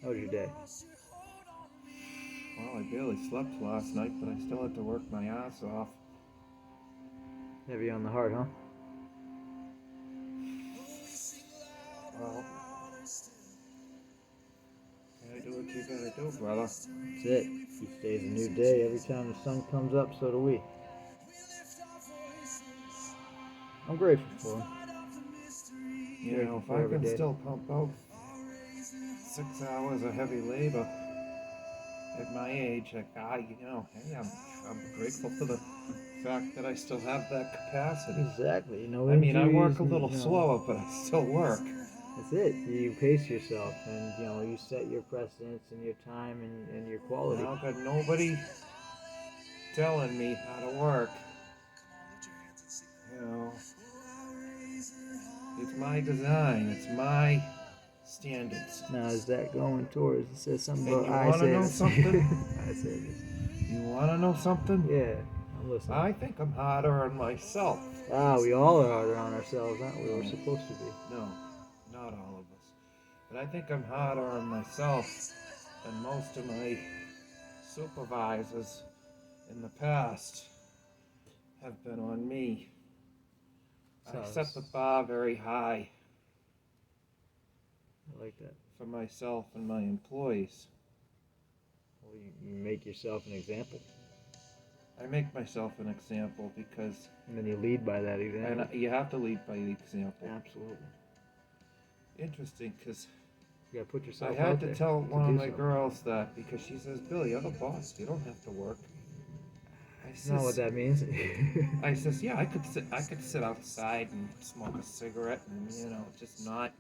How was your day? Well, I barely slept last night, but I still had to work my ass off. Heavy on the heart, huh? Well, gotta do what you gotta do, brother. That's it. Each day's a new day. Every time the sun comes up, so do we. I'm grateful for him. You know, if I can still pump out 6 hours of heavy labor at my age, hey, I'm grateful for the fact that I still have that capacity. Exactly. No I mean, I injuries. work a little slower, but I still work. That's it. You pace yourself, and you set your precedence and your time and your quality. I've got nobody telling me how to work. You know, it's my design. It's my standards. Now, is that going towards? It says something And about you want to know something? I said this. You want to know something? Yeah, I'm listening. I think I'm harder on myself. We all are harder on ourselves, aren't we? We're supposed to be. No, not all of us. But I think I'm harder on myself than most of my supervisors in the past have been on me. I set the bar very high. I like that. For myself and my employees. Well, you make yourself an example. I make myself an example because... And then you lead by that example. And you have to lead by the example. Absolutely. Interesting, because you gotta put yourself I had out to there tell to one of my something. girls that because she says, "Billy, you're the boss. You don't have to work." I know what that means. I says, "Yeah, I could sit outside and smoke a cigarette and just not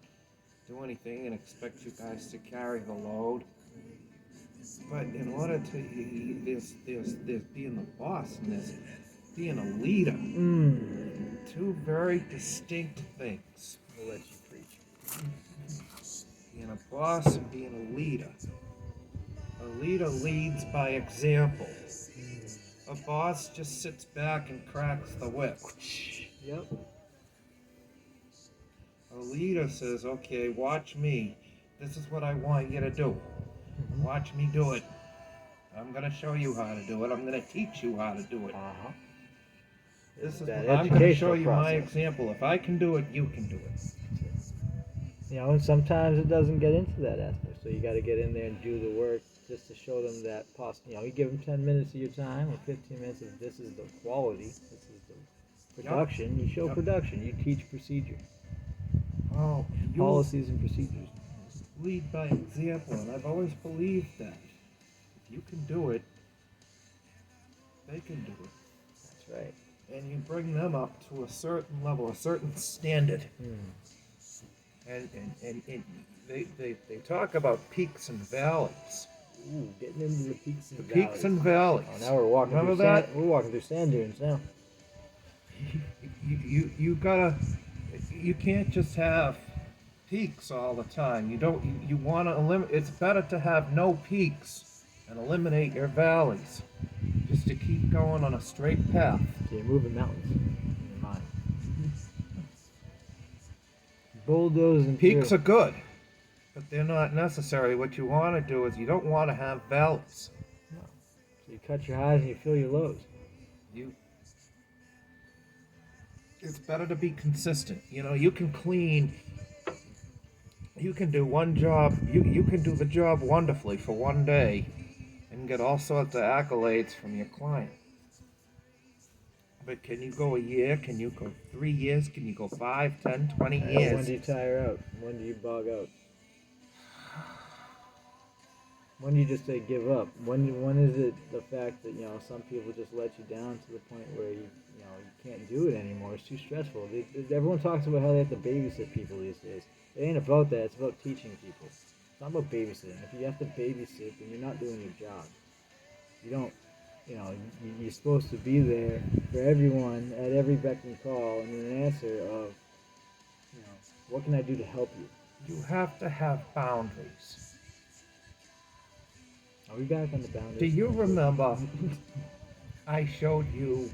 do anything and expect you guys to carry the load. But in order to there's being the boss and there's being a leader. Two very distinct things. I'll let you preach. Being a boss and being a leader. A leader leads by example. A boss just sits back and cracks the whip. Yep. A leader says, okay, watch me. This is what I want you to do. Watch me do it. I'm going to show you how to do it. I'm going to teach you how to do it. This is I'm going to show you my example. If I can do it, you can do it. And sometimes it doesn't get into that aspect. So you got to get in there and do the work just to show them that you give them 10 minutes of your time or 15 minutes of this is the quality, this is the production. You show production. You teach procedure. Oh, policies and procedures. Lead by example, and I've always believed that. If you can do it, they can do it. That's right. And you bring them up to a certain level, a certain standard. And they talk about peaks and valleys. Ooh, getting into the peaks and valleys. Peaks and valleys. Oh, now we're walking through that? We're walking through sand dunes now. You can't just have peaks all the time. You want to eliminate. It's better to have no peaks and eliminate your valleys, just to keep going on a straight path. So you're moving mountains in your mind. Bulldozing. Peaks are good, but they're not necessary. What you want to do is you don't want to have valleys. No. So you cut your highs and you fill your lows. It's better to be consistent. You can clean. You can do one job. You can do the job wonderfully for one day and get all sorts of accolades from your client. But can you go a year? Can you go 3 years? Can you go 5, 10, 20 years? When do you tire out? When do you bog out? When do you just say give up? When is it the fact that some people just let you down to the point where you can't do it anymore? It's too stressful. Everyone talks about how they have to babysit people these days. It ain't about that. It's about teaching people. It's not about babysitting. If you have to babysit, then you're not doing your job. You don't. You're supposed to be there for everyone at every beck and call, and an answer of, what can I do to help you? You have to have boundaries. Are we back on the boundaries? Do you remember I showed you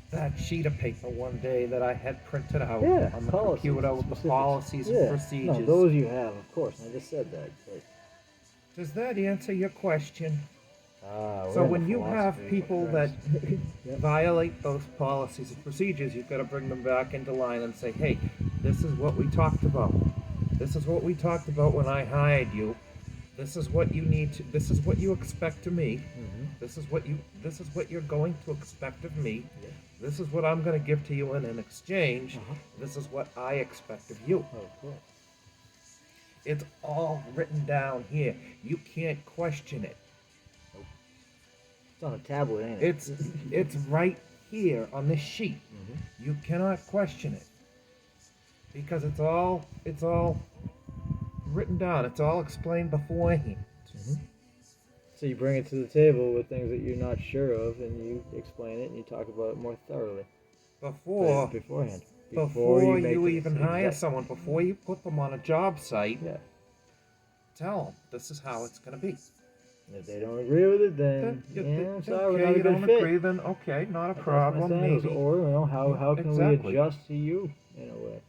that sheet of paper one day that I had printed out on the computer with the policies and procedures? No, those you have, of course. I just said that. But Does that answer your question? Ah, So we're in when the you have philosophy, people for that Christ. Yep. violate those policies and procedures, you've got to bring them back into line and say, hey, this is what we talked about. This is what we talked about when I hired you. This is what you need to, this is what you expect of me. Mm-hmm. This is what you're going to expect of me. Yeah. This is what I'm going to give to you in an exchange. Uh-huh. This is what I expect of you. Oh, of course. It's all written down here. You can't question it. It's on a tablet, ain't it? It's right here on this sheet. Mm-hmm. You cannot question it because it's all written down. It's all explained beforehand. Mm-hmm. So you bring it to the table with things that you're not sure of, and you explain it, and you talk about it more thoroughly. Before Beforehand. before make you the even decision. hire someone, before you put them on a job site, Yeah. tell them this is how it's going to be. If they don't agree with it, then I'm sorry, we're not a you good don't fit. agree, then okay, not a That's my problem. sandals. Maybe Or how can exactly. we adjust to you in a way?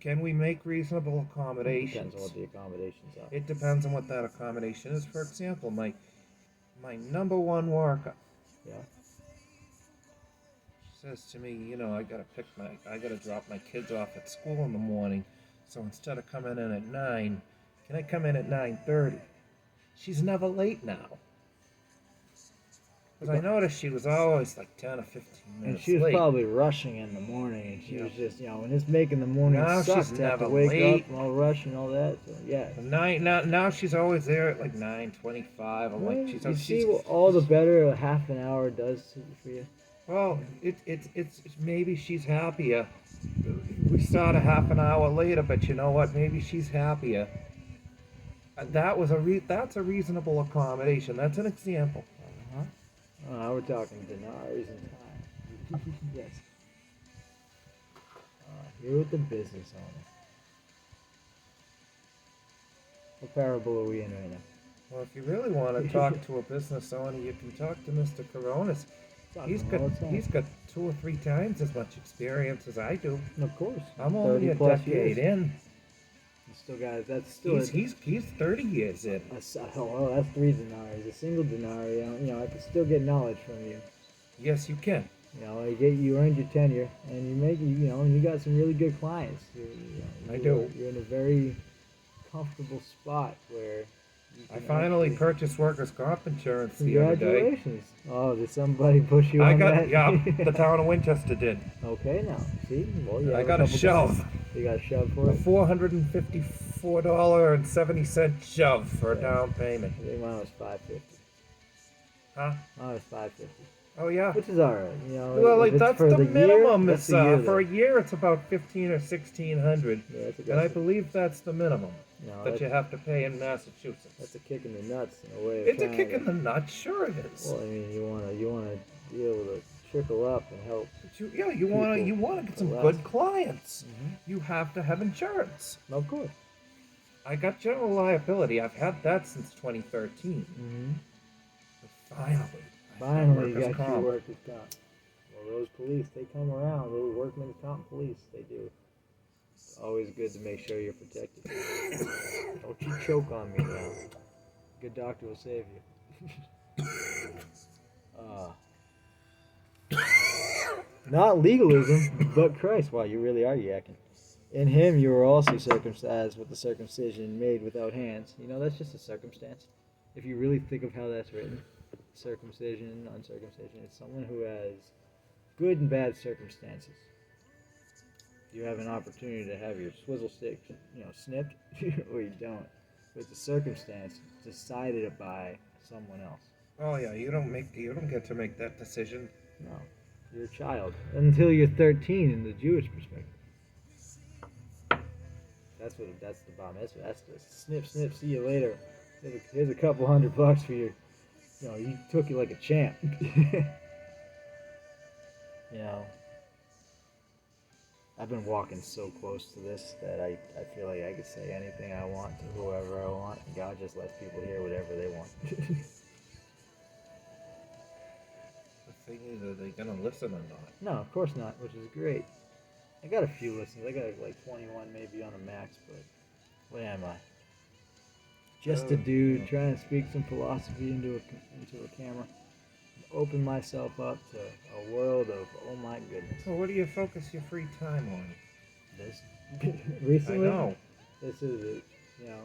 Can we make reasonable It accommodations? depends on what the accommodations are. It depends on what that accommodation is. For example, my number one worker. Yeah. She says to me, you know, I gotta drop my kids off at school in the morning. So instead of coming in at 9, can I come in at 9:30? She's never late now. Because I noticed she was always like 10 or 15 And minutes she was late. probably rushing in the morning, and she Yeah. was just, when it's making the morning Now suck she's to have to never wake late. up and all rush and all that. So yeah. Now she's always there at like 9:25. I'm Well, like, you see what all the better a half an hour does for you. well, it's maybe she's happier. We start a half an hour later, but you know what? Maybe she's happier. That's a reasonable accommodation. That's an example. Uh-huh. Oh, now we're talking dinars and time. Yes. Here with the business owner. What parable are we in right now? Well, if you really want to talk to a business owner, you can talk to Mr. Coronas. Talking all the time. He's got 2 or 3 times as much experience as I do. Of course. I'm only a 30 plus decade years. in. You still got that's still. He's 30 years in. Oh, that's 3 denarii. A single denarii. I can still get knowledge from you. Yes, you can. You earned your tenure, and you got some really good clients. I do. You're in a very comfortable spot where. I finally actually, purchased workers' comp insurance the other day. Congratulations! Oh, did somebody push you I on got that? yeah, the town of Winchester did. Okay, now see, well, you I have got a couple shove. guys. You got a shove for A it. $454.70 shove for a Yeah. down payment. I think mine was $550. Huh? Mine was $550, Oh yeah. which is all right. Well, if like it's that's for the minimum. Year, It's that's the year, for a though. year, it's about 1,500 or 1,600, Yeah, that's and I aggressive. believe that's the minimum that that's, you have to pay in Massachusetts. that's a kick in the nuts in a way. Of It's a trying kick to- in the nuts, sure it is. Well, you wanna be able to trickle up and help. But you want to get some less. good clients. Mm-hmm. You have to have insurance. Of course. I got general liability. I've had that since 2013. Mm-hmm. Finally, Finally, you workers' got your comp. workers' comp. Well, those police, they come around. Those workmen's comp police, they do. It's always good to make sure you're protected. Don't you choke on me now. Good doctor will save you. Not legalism, but Christ. Wow, you really are yakking. In him you were also circumcised with the circumcision made without hands. That's just a circumstance. If you really think of how that's written, circumcision, uncircumcision, it's someone who has good and bad circumstances. You have an opportunity to have your swizzle stick, snipped, or you don't. But it's a circumstance decided by someone else. Oh yeah, you don't get to make that decision. No, you're a child until you're 13 in the Jewish perspective. That's the bar mitzvah. That's the snip, see you later. Here's a couple $100 for your. You took it like a champ. I've been walking so close to this that I feel like I could say anything I want to whoever I want, and God just lets people hear whatever they want. The thing is, are they gonna listen or not? No, of course not, which is great. I got a few listens. I got like 21 maybe on a max, but what am I? Just a dude trying to speak some philosophy into a camera. Open myself up to a world of, oh my goodness. So what do you focus your free time on? This recently, I know. this is it. You know,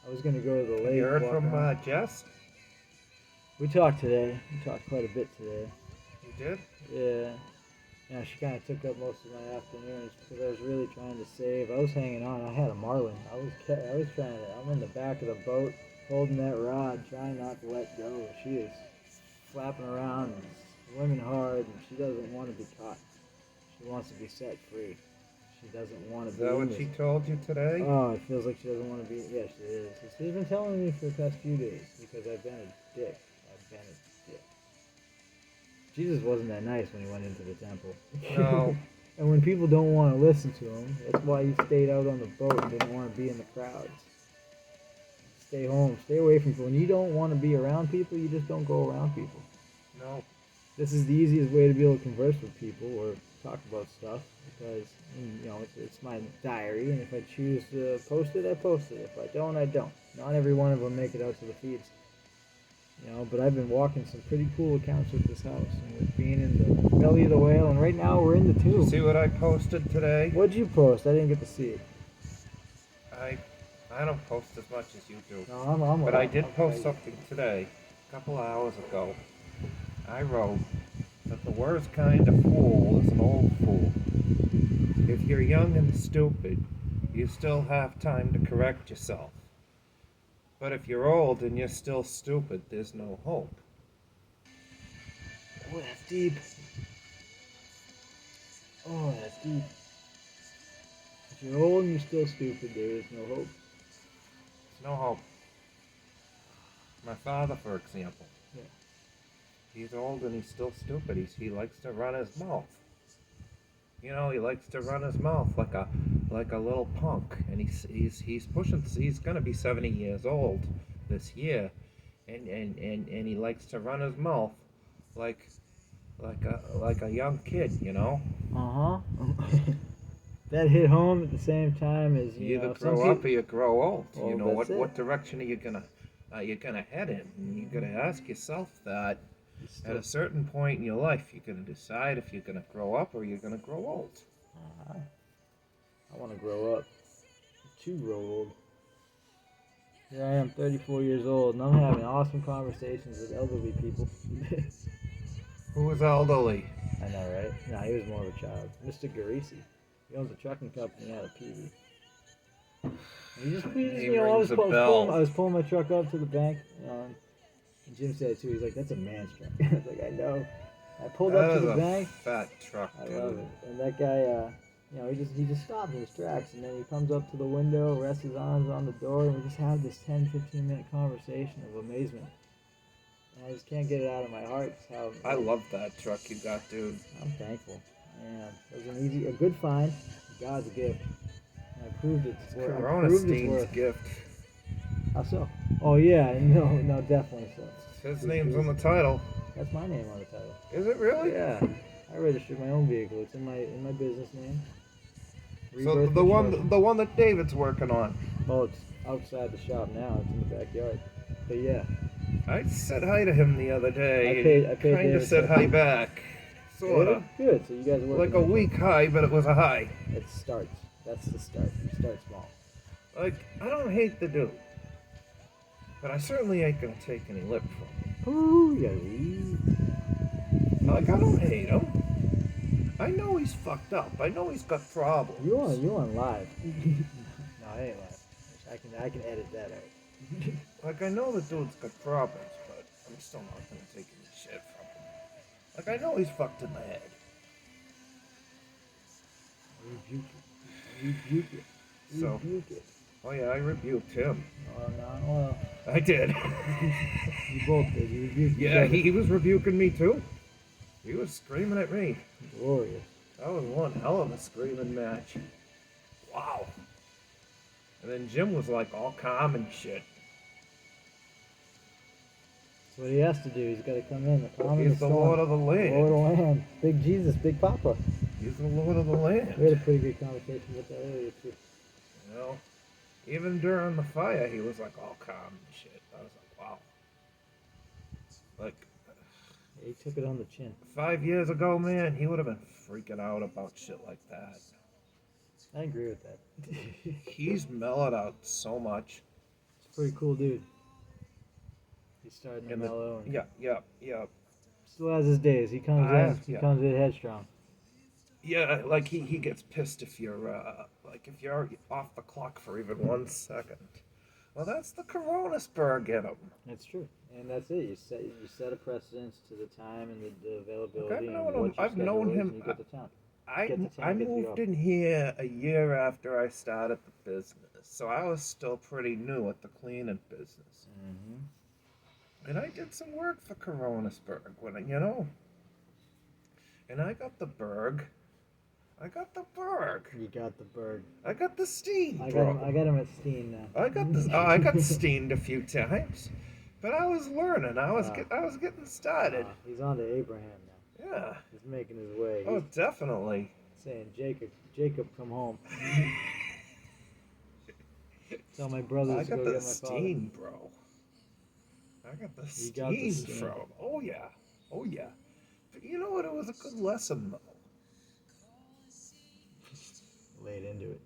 I was gonna go to the lake. You heard walk from around. Jess? We talked today. We talked quite a bit today. You did? Yeah. Yeah, she kind of took up most of my afternoons because I was really trying to save. I was hanging on. I had a marlin. I was trying to. I'm in the back of the boat holding that rod, trying not to let go. She is flapping around and swimming hard, and she doesn't want to be caught. She wants to be set free. She doesn't want to Is be that in what this. she told you today? Oh, it feels like she doesn't want to be. Yes, it is. She's been telling me for the past few days because I've been a dick. I've been a dick. Jesus wasn't that nice when he went into the temple. No. And when people don't want to listen to him, that's why he stayed out on the boat and didn't want to be in the crowds. Stay home. Stay away from people. When you don't want to be around people, you just don't go around people. No. This is the easiest way to be able to converse with people or talk about stuff because, you know, it's my diary, and if I choose to post it, I post it. If I don't, I don't. Not every one of them make it out to the feeds. You know, but I've been walking some pretty cool accounts with this house, and with being in the belly of the whale, and right now we're in the Did you tube. see what I posted today? What'd you post? I didn't get to see it. I don't post as much as you do. No, I'm But I did I'm post crazy. something today, a couple hours ago. I wrote that the worst kind of fool is an old fool. If you're young and stupid, you still have time to correct yourself. But if you're old and you're still stupid, there's no hope. Oh, that's deep. Oh, that's deep. If you're old and you're still stupid, there is no hope. There's no hope. My father, for example. Yeah. He's old and he's still stupid. He likes to run his mouth. You know, he likes to run his mouth like a little punk. And he's gonna be 70 years old this year. And he likes to run his mouth like a young kid, you know? Uh-huh. That hit home at the same time as, You either know, grow up or you grow old. Well, You know, that's it. what direction are you gonna head in? And you gotta ask yourself that at a certain point in your life. You're gonna decide if you're gonna grow up or you're gonna grow old. I want to grow up. To grow old. Here I am, 34 years old, and I'm having awesome conversations with elderly people. Who was elderly? I know, right? No, he was more of a child. Mr. Garisi. He owns a trucking company out of Peavy. He rings a bell. I was pulling my truck up to the bank, and Jim said it too. He's like, "That's a man's truck." I was like, "I know." I pulled up to the bank. Fat truck, I dude. love it. And that guy, you know, he just stopped in his tracks, and then he comes up to the window, rests his arms on the door, and we just have this 10-15 minute conversation of amazement. And I just can't get it out of my heart. Just how I love that truck you got, dude. I'm thankful. Yeah, it was a good find. God's gift. And I proved its worth. Corona Steen's gift. How so? Oh yeah, no, definitely so. His name's on the title. That's my name on the title. Is it really? Yeah, I registered my own vehicle. It's in my business name. So Rebirth the one that David's working on. Oh, it's outside the shop now. It's in the backyard. But yeah, I said hi to him the other day. I paid Kind of David said some- hi back. Sorta. Good. So you guys are working Like a on it. weak hi, but it was a hi. It starts. That's the start. You start small. Like, I don't hate the dude. But I certainly ain't gonna take any lip from him. Ooh, you gotta leave. Like, I don't hate him. I know he's fucked up. I know he's got problems. You on live? No, I ain't live. I can edit that out. Like, I know the dude's got problems, but I'm still not gonna take any shit from him. Like, I know he's fucked in the head. Rebuke it. So- Rebuke it. Oh yeah, I rebuked him. Oh no. Well, I did. you both did. You rebuked each Yeah, other. he was rebuking me too. He was screaming at me. Glorious. That was one hell of a screaming match. Wow. And then Jim was like all calm and shit. That's what he has to do. He's got to come in. The calm in He's the storm. Lord of the land. Lord of the land. Big Jesus, Big Papa. He's the Lord of the land. We had a pretty good conversation with that earlier too. You know, Even during the fire, he was like all calm and shit. I was like, wow. Like, Yeah, he took it on the chin. 5 years ago, man, he would have been freaking out about shit like that. I agree with that. He's mellowed out so much. It's a pretty cool dude. He's starting to In the mellow and yeah. still has his days. He comes he Yeah. comes in headstrong. Yeah, like he gets pissed if you're if you're off the clock for even 1 second. Well, that's the Coronisberg in him. That's true, and that's it. You set a precedence to the time and the availability I've and known him. what your I've schedule known is, him. and you get the time. I Get the time, I get the moved job. in here a year after I started the business, so I was still pretty new at the cleaning business. Mm-hmm. And I did some work for Coronisberg and I got the Berg. I got the Berg. You got the bird. I got the Steen, I bro. got him at Steen now. I got this. I got steened a few times, but I was learning. I was getting started. He's on to Abraham now. Yeah. He's making his way. Oh, He's definitely. saying, Jacob, come home. Tell my brothers I to got go the get my father. Steen, bro. I got the You got the Steen Steen. from. Oh yeah. Oh yeah. But you know what? It was a good lesson though. Laid into it.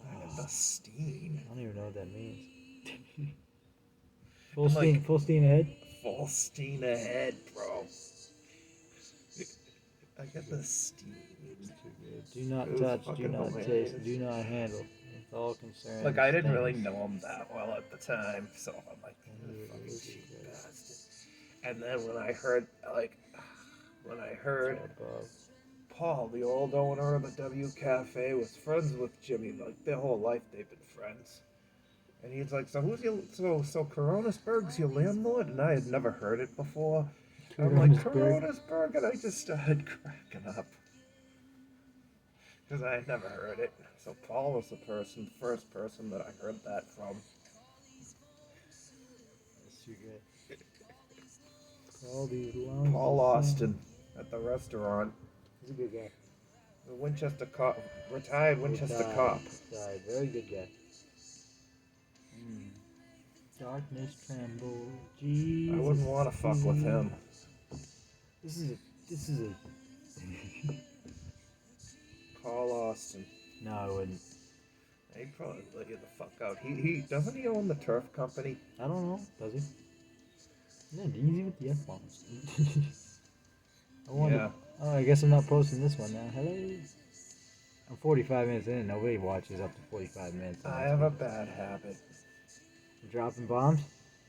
I got the Steen. I don't even know what that means. Like- full steam ahead. Full steam ahead, bro. I got the Steen. Do not It was touch, do fucking not hilarious. taste, do not handle. With all concern. Like I didn't really know him that well at the time, so I'm like, Yeah, "You fucking it is cheap good. bastard." And then when I heard Above. Paul, the old owner of the W Cafe, was friends with Jimmy, like their whole life they've been friends. And he's like, so Coronisberg's your landlord? And I had never heard it before. I'm like, Coronisberg, and I just started cracking up. Because I had never heard it. So Paul was the first person that I heard that from. That's too good. All these lungs. Paul Austin at the restaurant. He's a good guy. The Winchester cop, retired Winchester cop. Died. Very good guy. Darkness tremble. Jesus. I wouldn't want to fuck with him. This is a. Paul Austin. No, I wouldn't. He'd probably let you the fuck out. He doesn't he own the turf company? I don't know. Does he? No, easy with the F bombs. I wonder. Yeah. Oh, I guess I'm not posting this one now. Hello. I'm 45 minutes in. Nobody watches up to 45 minutes. I have a bad habit. Dropping bombs?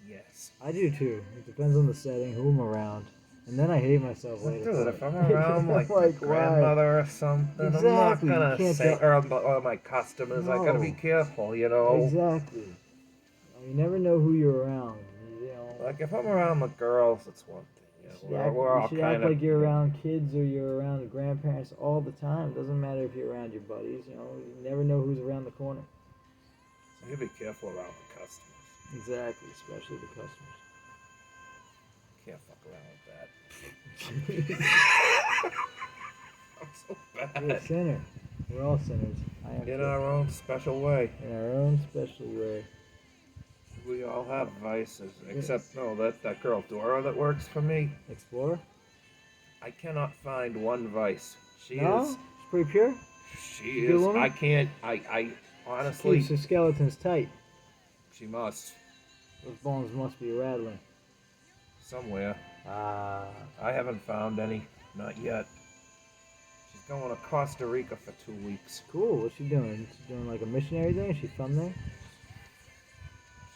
Yes. I do too. It depends on the setting, who I'm around. And then I hate myself later. Dude, if I'm around like, Like, my why? grandmother or something, Exactly, I'm not you gonna can't say, tell- or my customers, I gotta be No. careful, you know? Exactly. You never know who you're around. You know, Like if I'm around the girls, it's one thing. You know, you should act, we're you all should kind act of like you're around kids or you're around the grandparents all the time. It doesn't matter if you're around your buddies. You know, you never know who's around the corner. So you be careful around the customers. Exactly, especially the customers. Can't fuck around with that. I'm so You're a bad. sinner. We're all sinners. I am In too. our own special way. In our own special way. We all have vices, except no, that girl Dora that works for me. Explorer? I cannot find one vice. She No? is. She's pretty pure? She Good is. woman? I can't. I honestly. Keeps her skeletons tight. She must Those bones must be rattling. somewhere. Ah. I haven't found any. Not yet. She's going to Costa Rica for 2 weeks. Cool. What's she doing? She's doing like a missionary thing? Is she from there?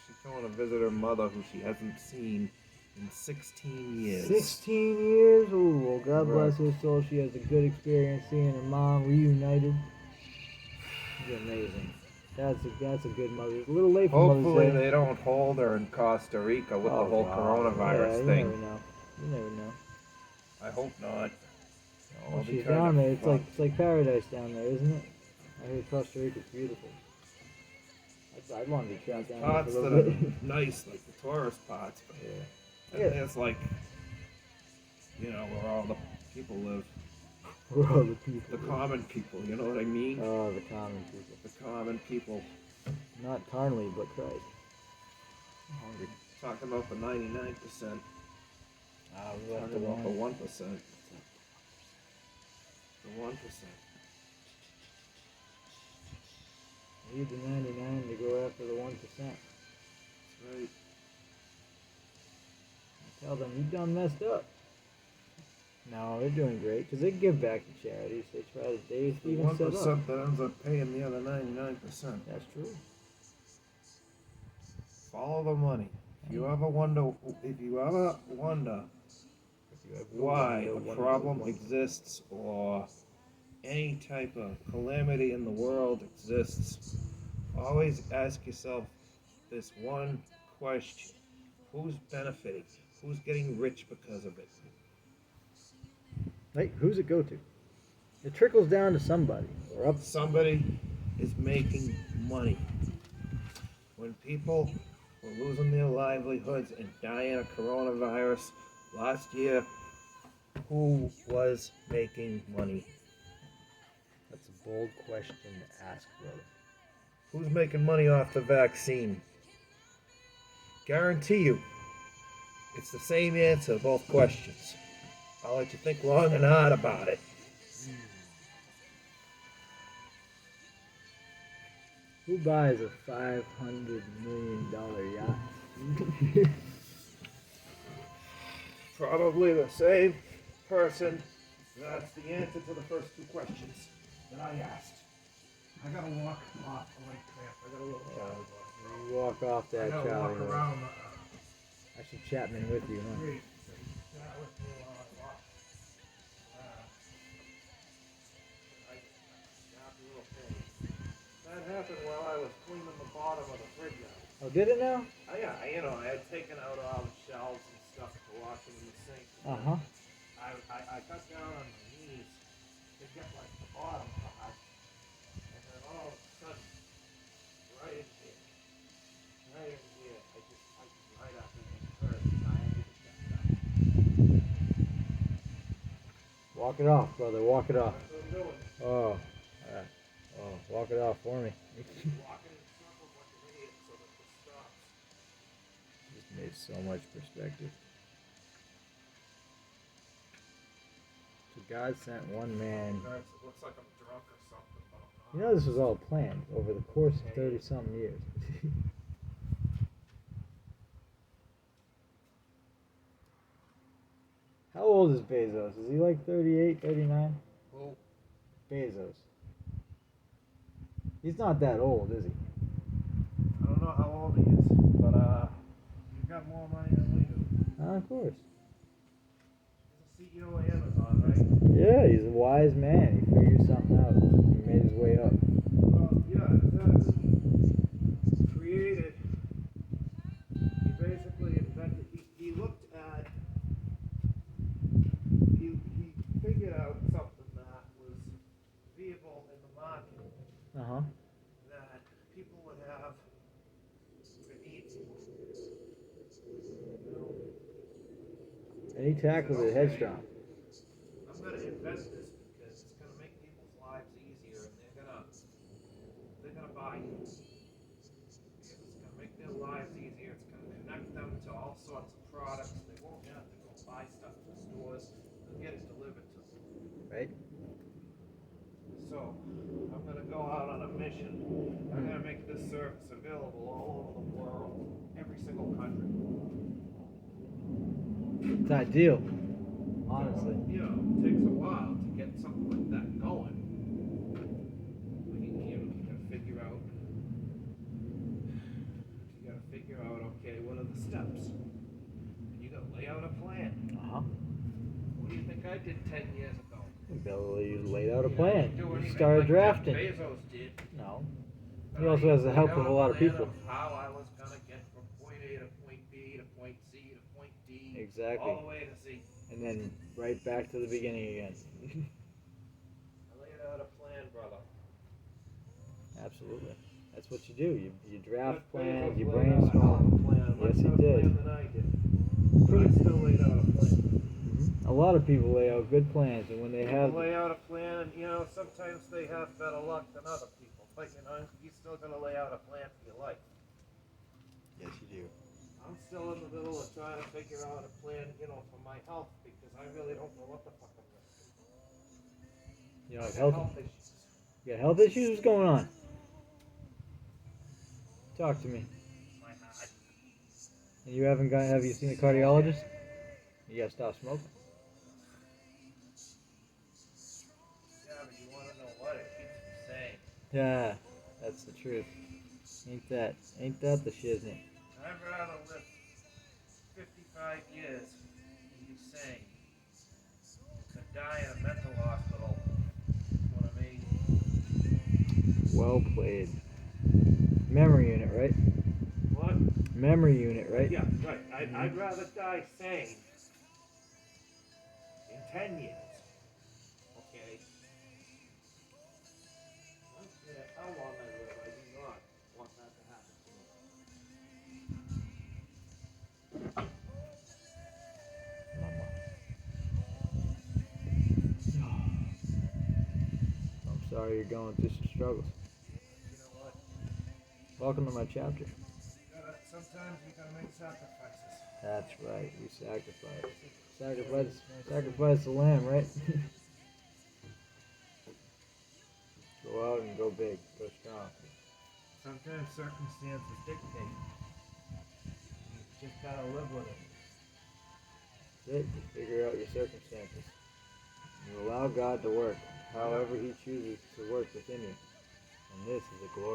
She's going to visit her mother, who she hasn't seen in 16 years. 16 years? Ooh, well, God Right. bless her soul. She has a good experience seeing her mom reunited. It's amazing. That's a good Mother's. A little late for Hopefully Mother's Day. they don't hold her in Costa Rica with the whole God. coronavirus Yeah, you thing. never know. You never know. I hope not. Well, I'll be she's kinda down there. fucked. It's like paradise down there, isn't it? I hear Costa Rica's beautiful. I'd want to be trapped down there Parts for a that little are bit. nice, like the tourist parts, but Yeah. and Yeah. there's like, where all the people live. We're all the people. The common people, you know what I mean? Oh, the common people. The common people. Not carnally, but Christ. I'm hungry. Talking about the 99%. We left Talking the about the one. 1%. The 1%. Leave the 99 to go after the 1%. That's right. Tell them you done messed up. No, they're doing great because they give back to charities. They try to. They The even set up. 1% that ends up paying the other 99%. That's true. Follow the money. If you ever wonder If you ever why wonder a what problem was- exists or any type of calamity in the world exists, always ask yourself this one question: who's benefiting? Who's getting rich because of it? Hey, who's it go to? It trickles down to somebody. Or up. Somebody is making money. When people were losing their livelihoods and dying of coronavirus last year, who was making money? That's a bold question to ask, brother. Who's making money off the vaccine? Guarantee you, it's the same answer to both questions. I'll let you think long and hard about it. Who buys a $500 million yacht? Probably the same person. That's the answer to the first two questions that I asked. I gotta walk off. Oh, crap. I got a little Charlie walk. You walk off I that gotta Charlie walk horse. around Actually, Chapman with you, huh? street. That with me while I walk. That happened while I was cleaning the bottom of the fridge out. Oh, did it now? Yeah, I had taken out all the shelves and stuff to wash them in the sink. Uh-huh. I got down on my knees to get like the bottom part, and then all of a sudden, right in here, I just right up in the curve, and I had to get that done. Walk it off, brother. Walk it off. That's what I'm doing. Oh. Walk it off for me. Walking in circles like an idiot so that this stops. Just made so much perspective. So God sent one man. Guys, it looks like I'm drunk or something, but I'm not. You know this was all planned over the course of 30-something years. How old is Bezos? Is he like 38, 39? Well, Bezos. He's not that old, is he? I don't know how old he is, but he's got more money than we do. Of course. He's the CEO of Amazon, right? Yeah, he's a wise man. He figured something out. He made his way up. Well, yeah, exactly. He created, he basically invented, he looked at, he figured out something that was viable in the market, Uh-huh. that people would have to eat. You know, And he tackled it headstrong. I'm gonna invent this because it's gonna make people's lives easier, and they're gonna buy it. Because it's gonna make their lives easier. It's gonna connect them to all sorts of products. They won't have to go buy stuff from stores. They'll get it delivered to them. Right? So I'm gonna go out on a mission. I'm gonna make this service available all over the world, every single country. It's ideal. Honestly. You know, it takes a while to get something like that going. You gotta figure out, okay, what are the steps? And you gotta lay out a plan. Uh-huh. What do you think I did 10 years ago? You laid out a You plan. didn't do You anything started like drafting. Jeff Bezos did. No. But He also I has the help laid of a out lot of plan people. How I was gonna get from point A to point B to point C to point D. Exactly. All the way to Z. And then right back to the beginning again. I laid out a plan, brother. Absolutely. That's what you do. You draft Jeff plans, Bezos you laid out a hell brainstorm. of a plan. Yes, he Much better did. plan than I did. But I still laid out a plan. Mm-hmm. A lot of people lay out good plans, and when they have, Lay out a plan, and sometimes they have better luck than other people. But you still gotta lay out a plan for your life. yes, you do. I'm still in the middle of trying to figure out a plan, for my health because I really don't know what the fuck I'm gonna do. You know, I like got health. issues. You got health issues. What's going on? Talk to me. My heart. And you haven't got? Have you seen a cardiologist? You gotta stop smoking. Yeah, but you wanna know what? It keeps me sane. Yeah, that's the truth. Ain't that the shiznit? I'd rather live 55 years and be sane than die in a mental hospital. You know what I mean? Well played. Memory unit, right? What? Memory unit, right? Yeah, right. I'd rather die sane in 10 years. Okay? I don't care how long I live, I do not want that to happen to me. I'm sorry you're going through some struggles. You know what? Welcome to my chapter. Sometimes you gotta make sacrifices. That's right. We sacrifice. Sacrifice the lamb, right? Go out and go big. Go strong. Sometimes circumstances dictate. You just gotta live with it. That's it. You figure out your circumstances. You allow God to work however He chooses to work within you. And this is a glorious